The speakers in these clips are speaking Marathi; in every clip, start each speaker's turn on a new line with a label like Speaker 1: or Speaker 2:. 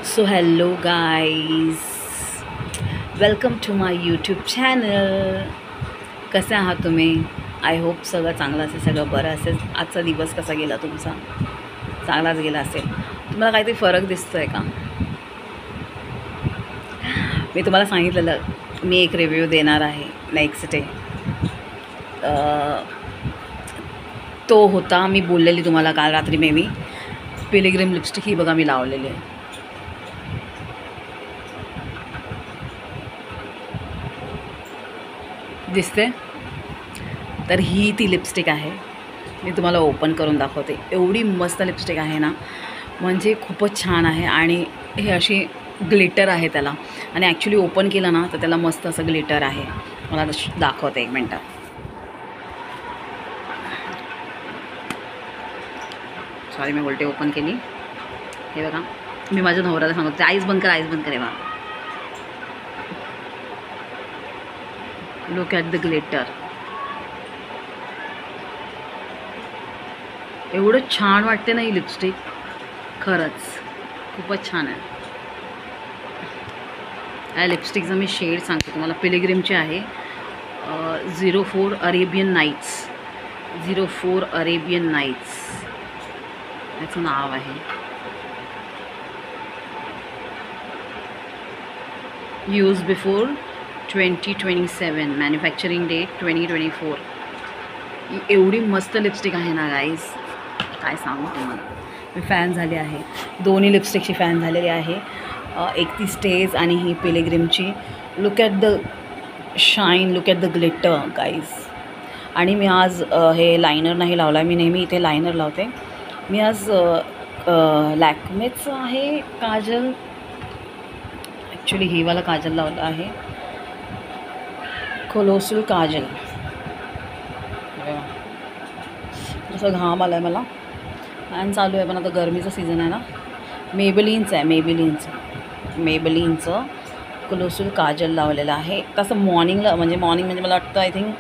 Speaker 1: So hello guys, welcome to my YouTube channel. कसे आहात तुम्ही? आय होप सगळं चांगलं असेल, सगळं बरं असेल. आजचा दिवस कसा गेला तुमचा? चांगलाच गेला असेल. तुम्हाला काहीतरी फरक दिसतो आहे का? मी तुम्हाला सांगितलेलं मी एक रिव्ह्यू देणार आहे नेक्स्ट डे. तो होता, मी बोललेली तुम्हाला काल रात्री मे बी, पिलिग्रिम लिपस्टिक ही बघा मी लावलेली आहे. दिसते? तर ही ती लिपस्टिक आहे. मी तुम्हाला ओपन करून दाखवते. एवढी मस्त लिपस्टिक आहे ना, म्हणजे खूपच छान आहे. आणि हे अशी ग्लिटर आहे त्याला, आणि ॲक्च्युली ओपन केलं ना तर त्याला मस्त असं ग्लिटर आहे. मला दाखवते, एक मिनटं. सॉरी, मी बोलते ओपन केली. हे बघा, मी माझ्या नवऱ्याला सांगते आईज बंद कर, आईज बंद करे. बघा, लुक ॲट द ग्लिटर. एवढं छान वाटते ना ही लिपस्टिक, खरंच खूपच छान आहे. या लिपस्टिकचा मी शेड सांगते तुम्हाला. पिलिग्रिमची आहे, 04 अरेबियन नाईट्स. 04 अरेबियन नाईट्स याचं नाव आहे. Use before 2027, manufacturing date 2024. एवढी मस्त लिपस्टिक आहे ना गाईज, काय सांगू तुम्हाला. मी फॅन झाले आहे, दोन्ही लिपस्टिकची फॅन झालेली आहे. एक ती स्टेज आणि ही पिलिग्रिमची. Look at the shine, look at the glitter guys. आणि मी आज हे लायनर नाही लावला आहे. मी नेहमी इथे लायनर लावते. मी आज लॅक्मेचं आहे काजल, ॲक्च्युली ही वाला काजल लावला आहे, कोलोसल काजल. जसं घाम आला आहे मला, फॅन चालू आहे, पण आता गरमीचं सीझन आहे ना. मेबेलिनचं आहे, मेबेलिनचं कोलोसल काजल लावलेलं आहे. तसं मॉर्निंगला, म्हणजे मला वाटतं आय थिंक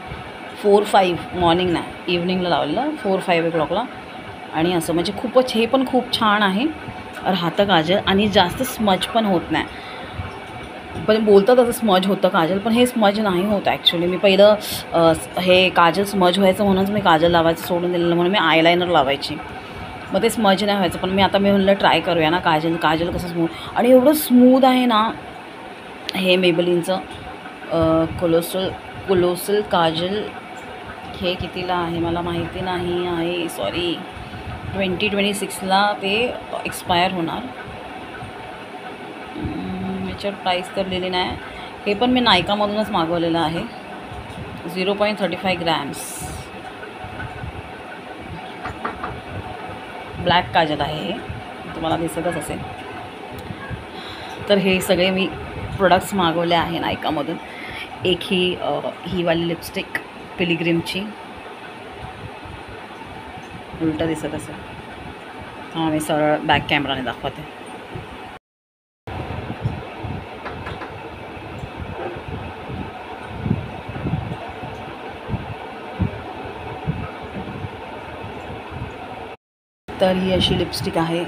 Speaker 1: 4-5 मॉर्निंग नाही, इव्हनिंगला लावलेलं, 4-5 o'clockला. आणि असं म्हणजे खूपच, हे पण खूप छान आहे राहतं काजल, आणि जास्त स्मज पण होत नाही. पण बोलतात असं स्मज होतं काजल, पण हे स्मज नाही होतं ॲक्च्युली. मी पहिलं हे काजल स्मज व्हायचं म्हणूनच मी काजल लावायचं सोडून दिलेलं, म्हणून मी आयलायनर लावायची, मग ते स्मज नाही व्हायचं. पण मी म्हणलं ट्राय करूया ना काजल कसं स्मूथ, आणि एवढं स्मूथ आहे ना हे मेबेलिनचं कोलोसल काजल. हे कितीला आहे मला माहिती नाही आहे, सॉरी. 2026ला ते एक्सपायर होणार. याच्यावर प्राईस तर लिहिली नाही. हे पण मी नायकामधूनच मागवलेलं आहे. 0.35 grams ब्लॅक काजल आहे. हे तुम्हाला दिसतच असेल. तर हे सगळे मी प्रोडक्ट्स मागवले आहे नायकामधून. एक ही वाली लिपस्टिक पिलिग्रिमची, उलटं दिसत असेल. हां, मी सरळ बॅक कॅमेराने दाखवते. तर ही अशी लिपस्टिक आहे,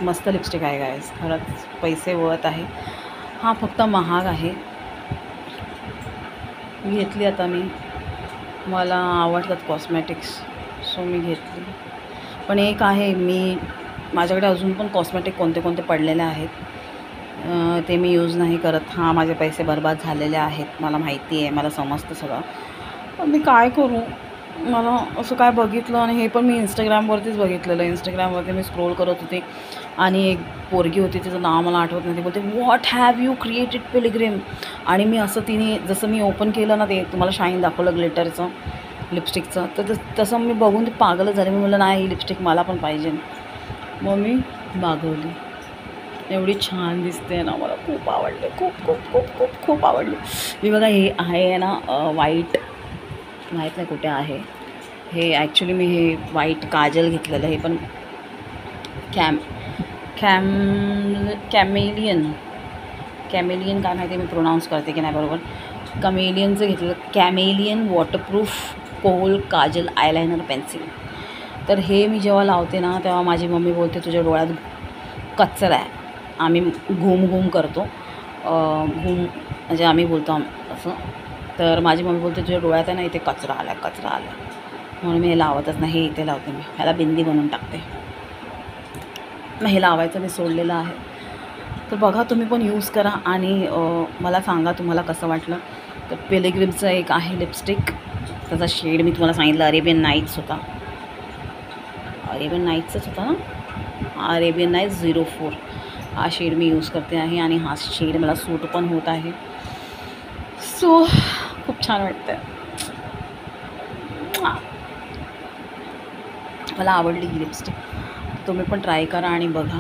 Speaker 1: मस्त लिपस्टिक आहे गाईज, खरंच पैसे वळत आहे. हां, फक्त महाग आहे. मी घेतली आता. मला आवडतात कॉस्मॅटिक्स, सो मी घेतली. पण एक आहे, माझ्याकडे अजून पण कॉस्मॅटिक कोणते पडलेले आहेत, ते मी यूज नाही करत. हां, माझे पैसे बर्बाद झालेले आहेत, मला माहिती आहे, मला समजतं सगळं. पण मी काय करू, मला असं काय बघितलं, आणि हे पण मी इंस्टाग्रामवरतीच बघितलेलं. इंस्टाग्रामवरती मी स्क्रोल करत होते, आणि एक पोरगी होती, तिचं नाव मला आठवत नाही. ती बोलते, व्हॉट हॅव यू क्रिएटेड पिलिग्रिम. आणि मी असं, तिने जसं मी ओपन केलं ना, ते तुम्हाला शाईन दाखवलं ग्लिटरचं लिपस्टिकचं, तर तसं मी बघून ते पागलच झाले. मी म्हटलं नाही, ही लिपस्टिक मला पण पाहिजे. मग मी मागवली. एवढी छान दिसते ना, मला खूप आवडले, खूप खूप खूप खूप खूप आवडली. मी बघा, हे आहे ना व्हाईट, माहीत नाही कुठे आहे हे. ॲक्च्युली मी हे व्हाईट काजल घेतलेलं. हे पण कॅमेलियन काय माहिती मी प्रोनाऊन्स करते की नाही बरोबर. कॅमेलियनचं घेतलं, Chameleon waterproof kohl kajal eyeliner pencil. तर हे मी जेव्हा लावते ना, तेव्हा माझी मम्मी बोलते तुझ्या डोळ्यात कचरा आहे. आम्ही घूम करतो. घूम म्हणजे आम्ही बोलतो असं. तर माझी मम्मी बोलते तुझ्या डोळ्यात आहे ना इथे कचरा आला म्हणून मी हे लावतच नाही. हे इथे लावते मी, ह्याला बिंदी बनवून टाकते. मग हे लावायचं मी सोडलेलं आहे. तर बघा तुम्ही पण यूज करा आणि मला सांगा तुम्हाला कसं वाटलं. तर पिलग्रिमचं एक आहे लिपस्टिक, त्याचा शेड मी तुम्हाला सांगितलं अरेबियन नाईट्स होता. अरेबियन नाईट्सच होता ना, अरेबियन नाईट्स 04 हा शेड मी यूज करते आहे आणि हा शेड मला सूट पण होत आहे. सो खूप छान वाटतं आहे. मला आवडली ही लिपस्टिक. तुम्ही पण ट्राय करा आणि बघा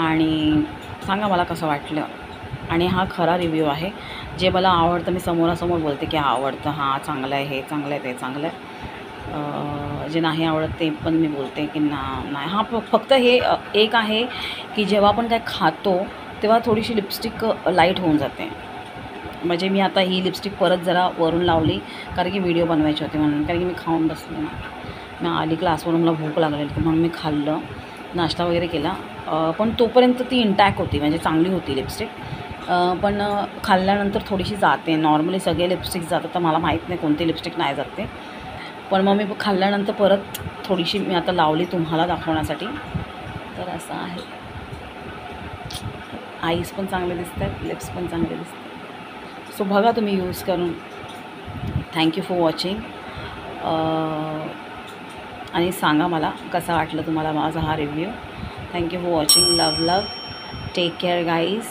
Speaker 1: आणि सांगा मला कसं वाटलं. आणि हा खरा रिव्ह्यू आहे. जे मला आवडतं मी समोरासमोर बोलते की आवडतं, हां चांगलं आहे, हे चांगलं आहे, ते चांगलं आहे. जे नाही आवडत ते पण मी बोलते की नाही. हां फक्त हे एक आहे की जेव्हा आपण काय खातो तेव्हा थोडीशी लिपस्टिक लाईट होऊन जाते. म्हणजे मी आता ही लिपस्टिक परत जरा वरून लावली कारण की व्हिडिओ बनवायचे होते म्हणून, कारण की मी खाऊन बसले ना. मी आली क्लासवरून, मला भूक लागलेली म्हणून मी खाल्लं, नाश्ता वगैरे केला. पण तोपर्यंत ती इंटॅक्ट होती, म्हणजे चांगली होती लिपस्टिक. पण खाल्ल्यानंतर थोडीशी जाते. नॉर्मली सगळे लिपस्टिक जातात, तर मला माहीत नाही कोणती लिपस्टिक नाही जाते. पण मग मी खाल्ल्यानंतर परत थोडीशी मी आता लावली तुम्हाला दाखवण्यासाठी. तर असं आहे. आईज पण चांगले दिसत आहेत, लिप्स पण चांगले दिसत आहेत. सो बघा तुम्ही यूज करून. Thank you for watching. आणि सांगा मला कसा वाटलं तुम्हाला माझा हा review. Thank you for watching. Love take care guys.